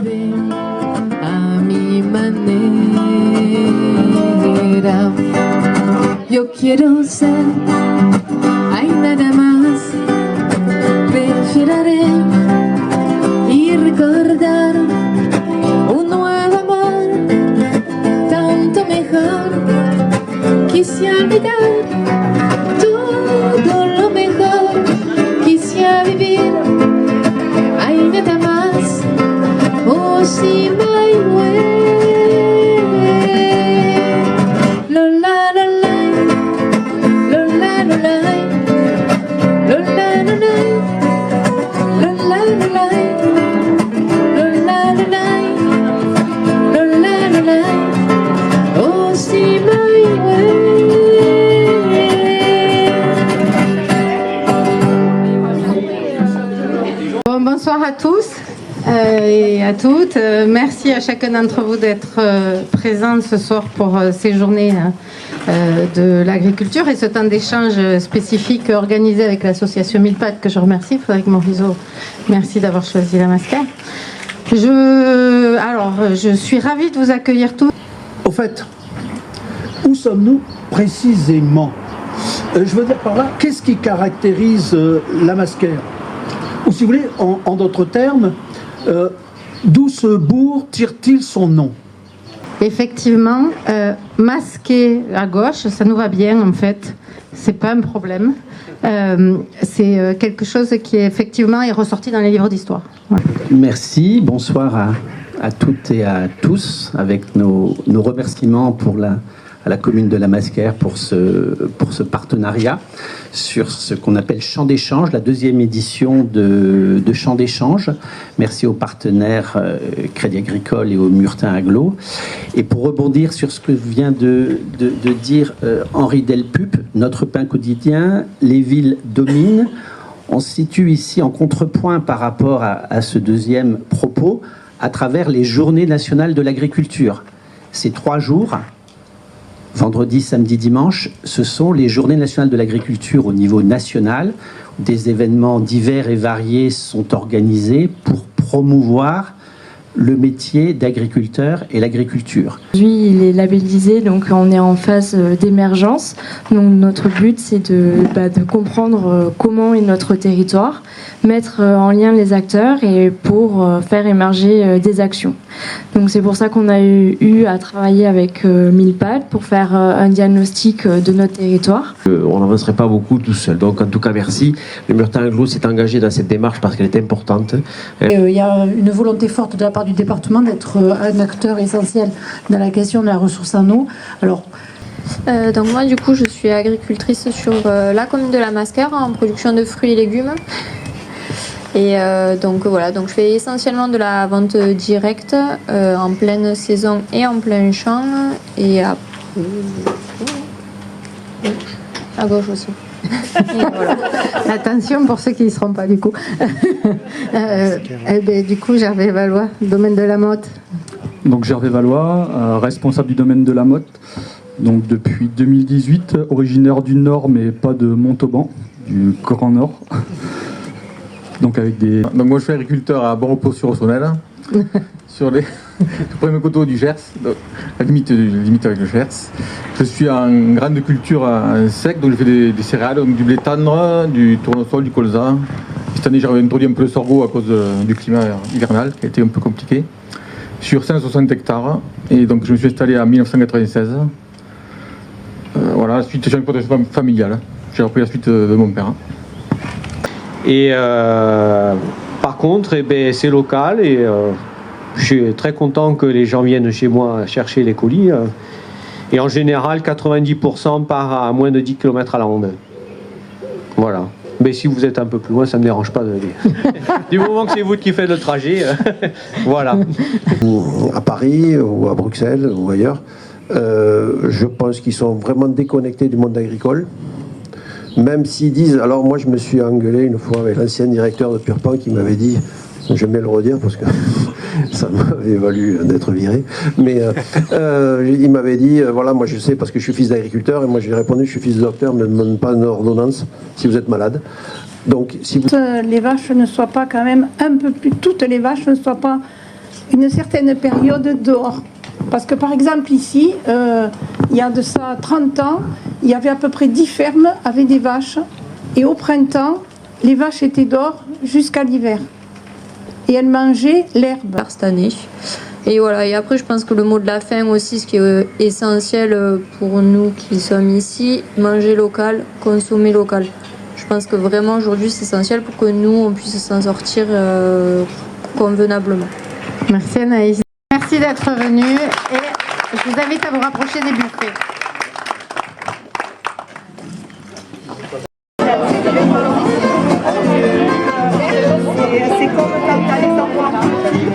vive a mi manera. Yo quiero ser, hay nada más, respirar y recordar un nuevo amor, tanto mejor. Quisiera olvidar todo lo mejor, quisiera vivir, hay nada más, oh si my way. Lola, lola, lola, lola, lola, lola, lola, lola, lola, lola, oh si my way. Bonsoir à tous et à toutes. Merci à chacun d'entre vous d'être présents ce soir pour ces journées de l'agriculture et ce temps d'échange spécifique organisé avec l'association Mille Pattes que je remercie. Frédéric Morisot, merci d'avoir choisi la mascarade. Je suis ravie de vous accueillir tous. Au fait, où sommes-nous précisément? Je veux dire par là, qu'est-ce qui caractérise la mascarade? Ou si vous voulez, en d'autres termes, d'où ce bourg tire-t-il son nom? Effectivement, masquer à gauche, ça nous va bien en fait, c'est pas un problème. C'est quelque chose qui effectivement est ressorti dans les livres d'histoire. Voilà. Merci, bonsoir à toutes et à tous, avec nos remerciements à la commune de la Masquère pour ce partenariat sur ce qu'on appelle Champ d'échange, la deuxième édition de Champ d'échange. Merci aux partenaires Crédit Agricole et au Murtin Aglo. Et pour rebondir sur ce que vient de dire Henri Delpup, notre pain quotidien, les villes dominent. On se situe ici en contrepoint par rapport à ce deuxième propos à travers les Journées nationales de l'agriculture. Ces 3 jours, vendredi, samedi, dimanche, ce sont les Journées nationales de l'agriculture au niveau national. Des événements divers et variés sont organisés pour promouvoir le métier d'agriculteur et l'agriculture. Aujourd'hui, il est labellisé, donc on est en phase d'émergence. Donc notre but, c'est de comprendre comment est notre territoire, mettre en lien les acteurs et pour faire émerger des actions. Donc c'est pour ça qu'on a eu à travailler avec Mille Pattes pour faire un diagnostic de notre territoire. On n'avancerait pas beaucoup tout seul. Donc en tout cas, merci. Le Murtin Aglo s'est engagé dans cette démarche parce qu'elle est importante. Il y a une volonté forte de la part du département d'être un acteur essentiel dans la question de la ressource en eau. Alors, donc moi du coup je suis agricultrice sur la commune de la Masquère en production de fruits et légumes. Et donc voilà, donc je fais essentiellement de la vente directe en pleine saison et en plein champ et à gauche aussi. Voilà. Attention pour ceux qui n'y seront pas du coup. Du coup, Gervais Valois, domaine de la Motte. Donc Gervais Valois, responsable du domaine de la Motte. Donc depuis 2018, originaire du Nord, mais pas de Montauban, du Grand Nord. Donc moi je suis agriculteur à Bon-Repos-sur-Ossonel, sur les premiers coteaux du Gers, donc, la limite avec le Gers. Je suis en grande culture sec, donc je fais des céréales, donc du blé tendre, du tournesol, du colza. Cette année j'ai introduit un peu le sorgho à cause du climat hivernal qui a été un peu compliqué. Sur 160 hectares, et donc je me suis installé en 1996. Voilà, ensuite j'ai une exploitation familiale. J'ai repris la suite de mon père. Et par contre, c'est local et je suis très content que les gens viennent chez moi chercher les colis. Et en général, 90% part à moins de 10 km à la ronde. Voilà. Mais si vous êtes un peu plus loin, ça ne me dérange pas de le dire. Du moment que c'est vous qui faites le trajet, voilà. À Paris ou à Bruxelles ou ailleurs, je pense qu'ils sont vraiment déconnectés du monde agricole. Même s'ils disent, alors moi je me suis engueulé une fois avec l'ancien directeur de Purpan qui m'avait dit, j'aime bien le redire parce que ça m'avait valu d'être viré, mais il m'avait dit, voilà, moi je sais parce que je suis fils d'agriculteur, et moi je lui ai répondu, je suis fils de docteur, ne me demande pas une ordonnance si vous êtes malade. Donc si vous... Les vaches ne soient pas quand même un peu plus, toutes les vaches ne soient pas une certaine période dehors. Parce que par exemple ici, il y a de ça 30 ans, il y avait à peu près 10 fermes avec des vaches. Et au printemps, les vaches étaient dehors jusqu'à l'hiver. Et elles mangeaient l'herbe. Cette année. Et voilà, et après je pense que le mot de la fin aussi, ce qui est essentiel pour nous qui sommes ici, manger local, consommer local. Je pense que vraiment aujourd'hui c'est essentiel pour que nous on puisse s'en sortir convenablement. Merci Anaïs. Merci d'être venue et je vous invite à vous rapprocher des buffets. C'est comme quand tu as les enfants petits.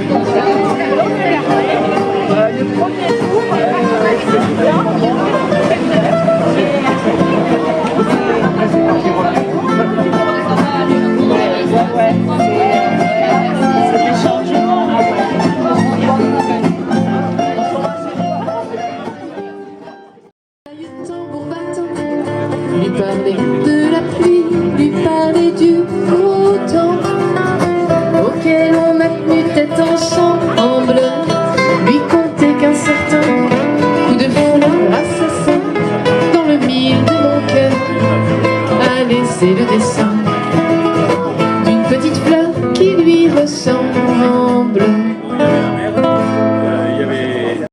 Le premier tour, je suis c'est des changements. Lui parler de la pluie, lui parler du beau temps auquel on a tenu tête ensemble, lui compter qu'un certain coup de fleur assassin dans le mille de mon cœur a laissé le dessin.